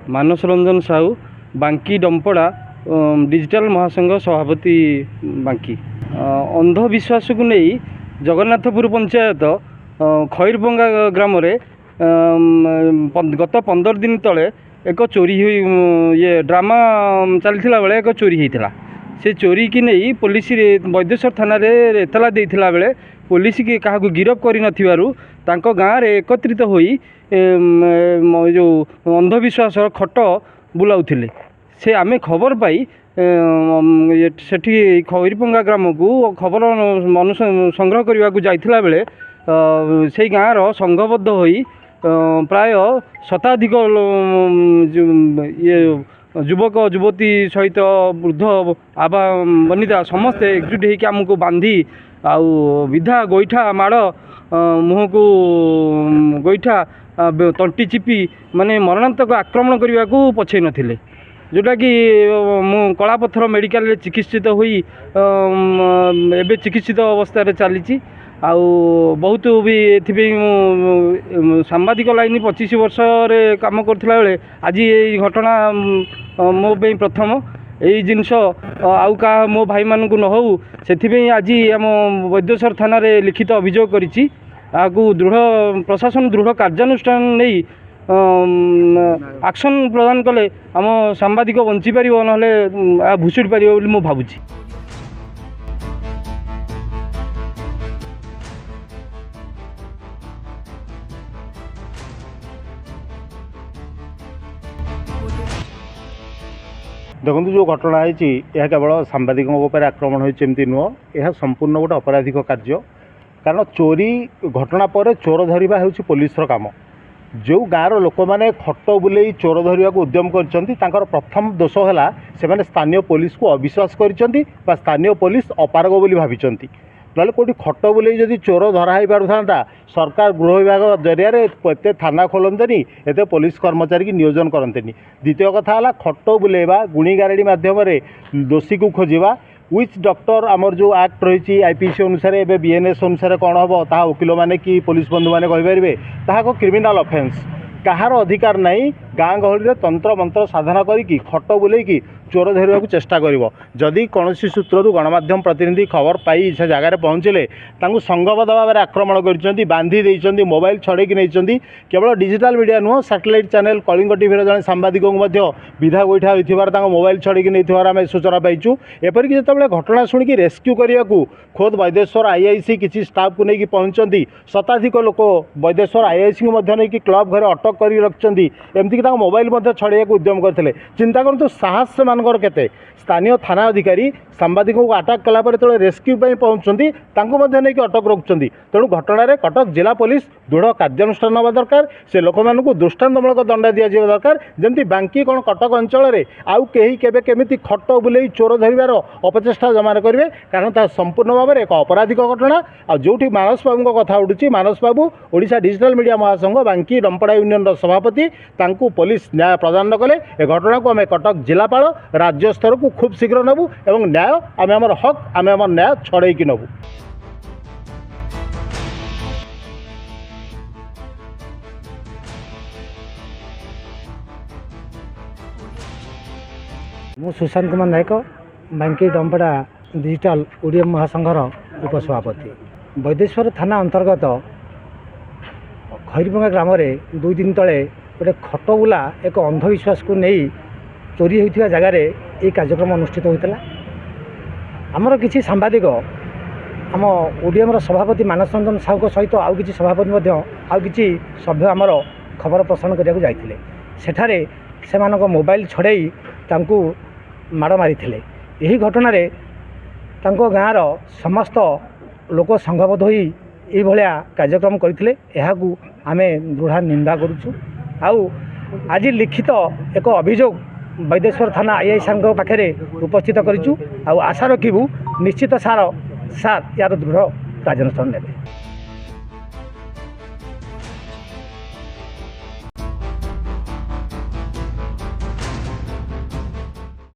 ମାନସ ରଞ୍ଜନ ସାହୁ, ବାଙ୍କି Dampada digital महासंघ सभापति बांकी। अंधविश्वास को नहीं जगन्नाथपुर पंचायत खैरबंगा ग्राम रे गत 15 दिन तले एक चोरी हुई ये ड्रामा चलता बेले एक चोरी होता से चोरी की नहीं पुलिस वैद्येश्वर थाना रे एतला देइथिला बेले पुलिस की क्या गिरफ कर गाँव में एकत्रित होई जो अंधविश्वास खट बुलाउथिले से आमे खबर पाई सेठी खैरबंगा ग्राम को खबर संग्रह करने को जाइथिला बेले से गाँव संघबद्ध होई प्राय शताधिक ये युवक युवती सहित वृद्ध आबा बनिता समस्ते एकजुट होकर आमको बांधी आउ विधा गोईठा माड़ मुह को गोईठा तंटी चिपी माने मरणांतक आक्रमण करने को पछे नथिले जोटा कि मु कलापथर मेडिकल चिकित्सित हुई एबे चिकित्सित अवस्था चली आउ बहुत भी एथि सांबादिक लाइन 25 वर्ष रे काम करथिला बेले आज ये घटना मो पे प्रथम यही जिनस आउ का मो भाई मान को न हो से आज आम वैद्येश्वर थाना रे लिखित अभियोग करिछि आगु दृढ़ प्रशासन दृढ़ कार्यानुष्ठान नहीं एक्शन प्रदान कले आम सांबादिक बंची पार ना भुसुड़ी पार मु भावुची। देखो जो घटना है केवल सांबादिकों आक्रमण होती नुह यह संपूर्ण गोटे अपराधिक कार्य कारण चोरी घटना पर चोर धरिबा हेउछि पुलिस रो काम जो गाँव लोक मैंने खट बुले चोर धरने को उद्यम कर प्रथम दोष है से स्थानीय पुलिस को अविश्वास कर स्थानीय पुलिस अपारग बोली भावी ना कौटी खट बुले जदि चोर धरा हो पार था सरकार गृह विभाग जरिया एत थाना खोलते एत पुलिस कर्मचारी की नियोजन करते। द्वितीय कथा है खट बुलेवा गुणी गारेडी मध्यम दोषी को खोजा विच डॉक्टर आमर जो एक्ट रही आईपीसी अनुसार एवं बीएनएस अनुसार कौन हम ता वकिल मैंने कि पुलिस बंधु मैंने कहींपारे ताको क्रिमिनाल ऑफेंस कहार अधिकार नहीं गाँ गहली तंत्र मंत्र साधना करी खट बुले चोर धरने को चेष्टा करी कौन सूत्रु गणमाध्यम प्रतिनिधि खबर पाई से जगार पहुँचले संघबद्ध भाव में आक्रमण कर बांधी देइछन्ति मोबाइल छड़े नहीं केवल डिजिटल मीडिया नुह सैटेलाइट चैनल कलिंग टीवी जड़े सांबादिक विधा गोईठा होता मोबाइल छड़े नहीं आम सूचना पाइचु एपरिक जिते घटना शुणिकी रेस्क्यू करने को खोद वैद्येश्वर आईआईसी किसी स्टाफ को लेकिन पहुँचती शताधिक लोक वैद्येश्वर आईआईसी को नहीं क्लब घर अटक कर रखिंट एमतीक मोबाइल छड़े उद्यम करते चिंता करूँ साहस मानकर केते स्थानीय थाना अधिकारी सांबादिकों को अटक कलापर जो रेस्क्यू पहुँचती नहीं अटक रोकती तेणु घटना कटक जिला पुलिस दृढ़ कार्यानुष्ठान नवा दरकार से लोक मानू दृष्टांतमूलक दंड दि दरकार जमी बांकी कौन कटक अंचल आउ कहीं केमी खट बुले चोर धरबार अपचेषा जमा करेंगे कारण ता संपूर्ण भाव में एक अपराधिक घटना आ जो मानस बाबू कथा उठुची मानस बाबू ओडिशा डिजिटल मीडिया महासंघ बांकी डंपड़ा यूनियन सभापति तांकू पुलिस न्याय प्रदान न कले ए घटना को आम कटक जिलापाल राज्य स्तर को खूब शीघ्र नबू एवं न्याय आम आमर हक आम आम न्याय छड़े नबू। मु सुशांत कुमार नायक बांकी डंपड़ा डिजिटल ओडिया महासंघर उपसभापति वैद्येश्वर थाना अंतर्गत खैरबंगा ग्राम में 2 दिन तले गोटे खटबुला एक अंधविश्वास को नहीं चोरी होता जगार ये कार्यक्रम अनुष्ठित होता आमर किसी सांबादिक आम ओडियम सभापति मानस रंजन साहू सहित आउ किसी सभापति आउ किसी सभ्य आमर खबर प्रसारण करने जाते सेठारे से मोबाइल छड़े माड़ मारी यही घटना गाँव समस्त लोक संघबद्ध हो ये कार्यक्रम करते आम दृढ़ निंदा करुचु आउ आज लिखित एक अभियोग वैद्येश्वर थाना आईआईसी पाखे उपस्थित करूँ आशा रखू निश्चित सार यार दृढ़ कार्यानुष्ठान नेबे।